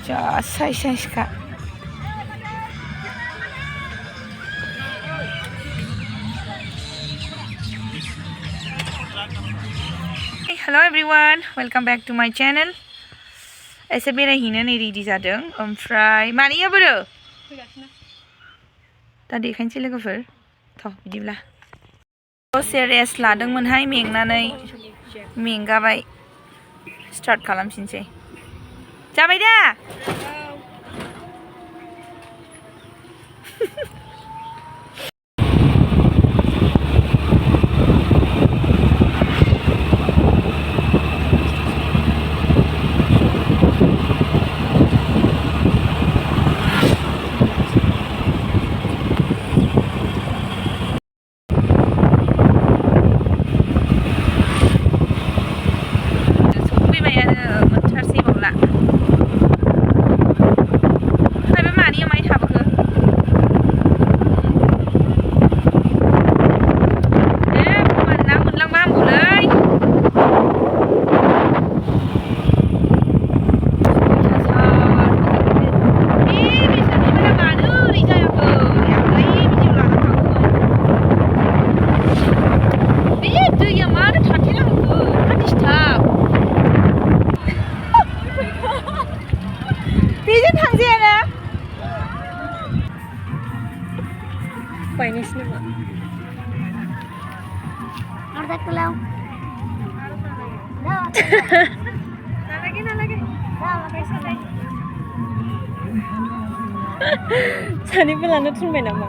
जा साइज साइजखा hello everyone welcome back to my channel एसे बेरायहैनो नै रेडि जादों ओमफ्राय मानिया बोरो दा देखायनोसै लोगोफोर थ' बिदिब्ला दसे रेस्ट लादोंमोनहाय मेंगाबाय स्टार्ट खालामफिनसै जाबाय दा सानैबो लानो थुनबाय नामा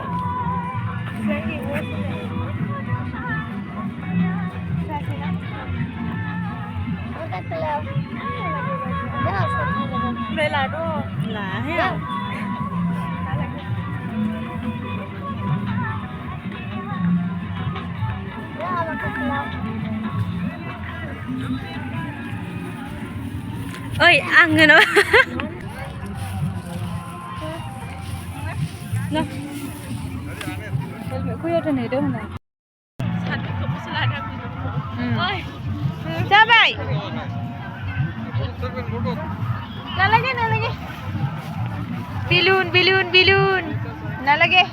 ओइ आङो न जाबाय नालागे बिलुन नालागे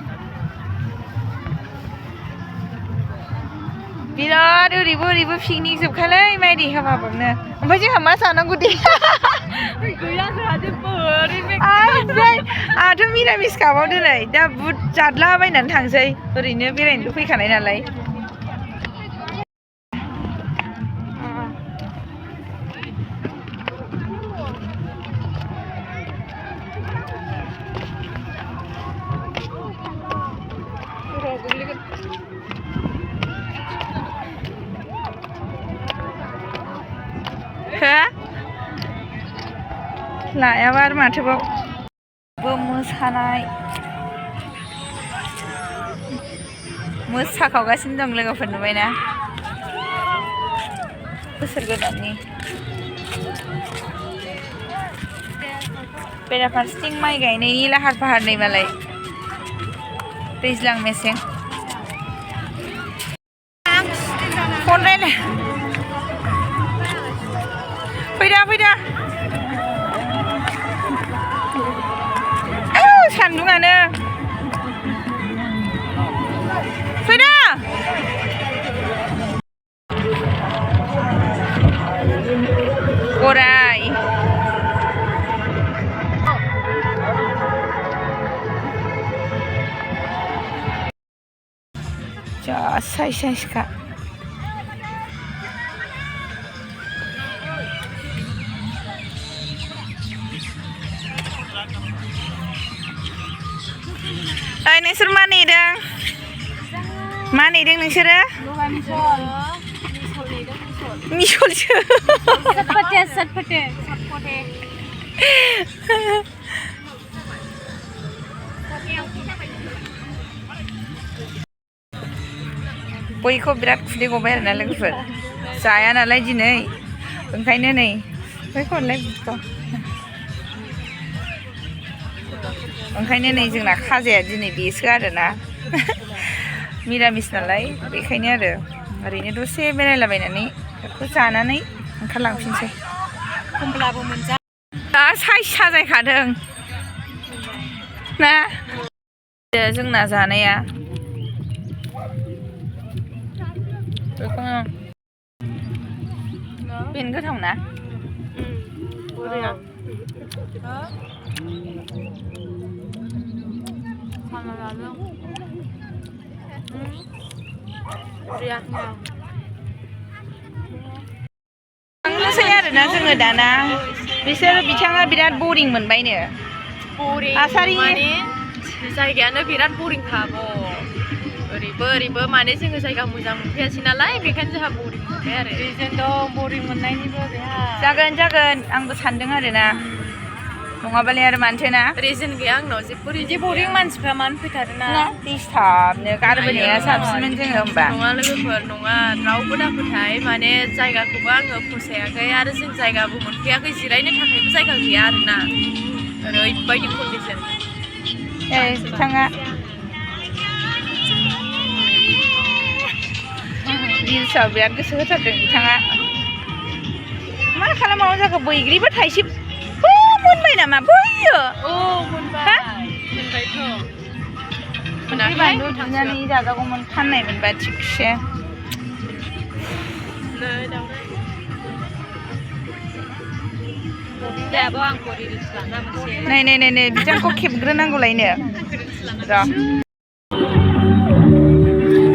बिराद ओरैबो पिकनिक जोबखालै माइ देखाबाबनो ओमफ्राय जोंहा मा जानांगौ दे गैया जोंहा जेबो ओमफ्राय आंहाथ' मिरामिस खाबावदो नै दा बुट जादलाबायनानै थांसै ओरैनो बेरायनोल' फैखानाय नालाय लायाबा आरो माथोबाव मोसाखावगासिनो दं लोगोफोर नुबायना बोसोर गोदाननि बेराफारसेथिं माइ गायनायनि लाहार फाहार नै मालाय दैज्लां मेसें फन रायलाय फैदा सान्दुङानो फैदा गराय जा साइज साइजखा नोंसोर मा नेदों नोंसोरो मिसलसो बयखौ बिराद खुदै गबाय आरोना लोगोफोर जाया नालाय दिनै ओंखायनो नै बयखौ हरलाय ओंखायनो नै जोंना खाजाया दिनै बेसो आरोना मिरामिस नालाय बेखायनो आरो ओरैनो दसे बेरायलाबायनानै बेखौ जानानै ओंखारलांफिनसै। दा साइज साजायखादों ना जोंना जानाया बेखौनो बेनो गोथाव ना थांनोसै आरोना जोङो दाना बिथाङा बिराद बरिं मोनबायनो आसारि जायगायानो बिराद बरिंखा ओरैबो माने जोङो जायगा मोजां मोनफैयासै नालाय बेखायनो जोंहा बरिं मोनबाय आरो रिजन दं बरिं मोननायनिबो बेहा जागोन आंबो सानदों आरोना नङाबालाय आरो मानोथो ना रिजन गैया आंनाव जेबो बरिं मानसिफ्रा मानो फैथारोना दिसटार्बनो गारबोनाया साबसिनमोन जोङो होमबा नङा लोगोफोर नङा रावबो दाफोथाय माने जायगाखौबो आङो फसायाखै आरो जों जायगाबो मोनफैयाखै जिरायनो थाखायबो जायगा गैया आरोना ओरैबायदि कन्डिसन बिथाङा रिल्सआव बिराद गोसो होथारदों बिथाङा मा खालामावनो जाखो बैग्रिबो थाइसे मोनबाय नामा बैयो बानलु बिनानै जाजागौमोन फाननाय मोनबा थिगसे नै बिथांखौ खेबग्रोनांगौलायनो र'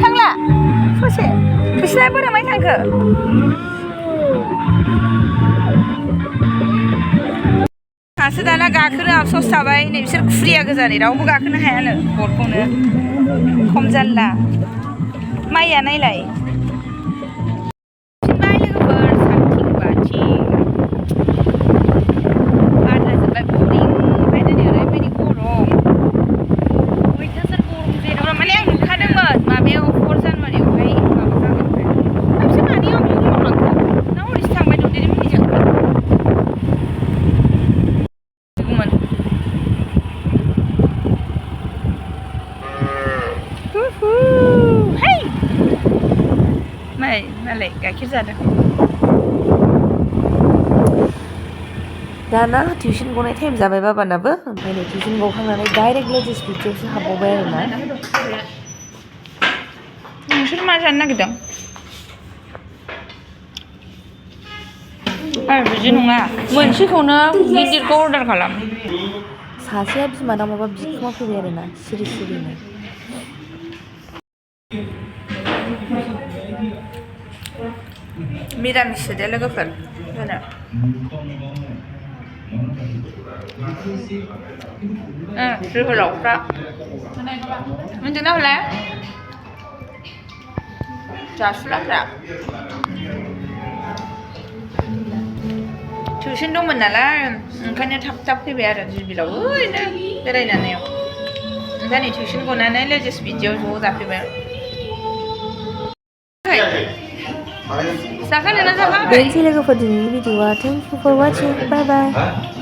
थांला ससे बिसोरहा बोरामाय थांखो दासो दाना गाखोनो आफस'स थाबाय नै बिसोर खुरिया गोजानै रावबो गाखोनो हायानो बटखौनो खम जारला माइया नायलाय लोगोफोर साथिं बाथिं बारला जोब्बाय बरिं ओमफ्राय दिनै ओरैबायदि गरम अयथासार गरम जेराव माने आं नुखादोंमोन माबायाव 4 जानुवारियावहाय माबा जागोन बिसोर मानियाव मावलांखो ना हरैसो थांबाय ददेरे मोननिजों मालाय गाइखेर जादों दाना टिउसन गनाय टाइम जाबाय बाबानाबो ओमफ्राय नै टिउसन गखांनानै डाइरेक्ट लेडिस बिटियावसो हाबबावबाय आरोना नोंसोर मा जानो नागिरदों बिदि नङा मोनसेखौनो गिदिरखौ अर्डार खालाम सासेया बिमानाव माबा बिखोमा फैबाय आरोना सिरि सिरिनो मिरामिस दे लोगोफोर जोहोलावफ्रा मोनदोंना हले जासुलाफ्रा टिउसन दंमोन नालाय ओंखायनो थाब फैबाय आरो जिबिलाव ओरैनो बेरायनानै ओमफ्राय नै टिउसन गनानै लेडिस बिदियाव ज' जाफैबाय जाखानो ना जाखाङाखै बेनोसै लोगोफोर दिनैनि भिडिअआ thank you for watching bye bye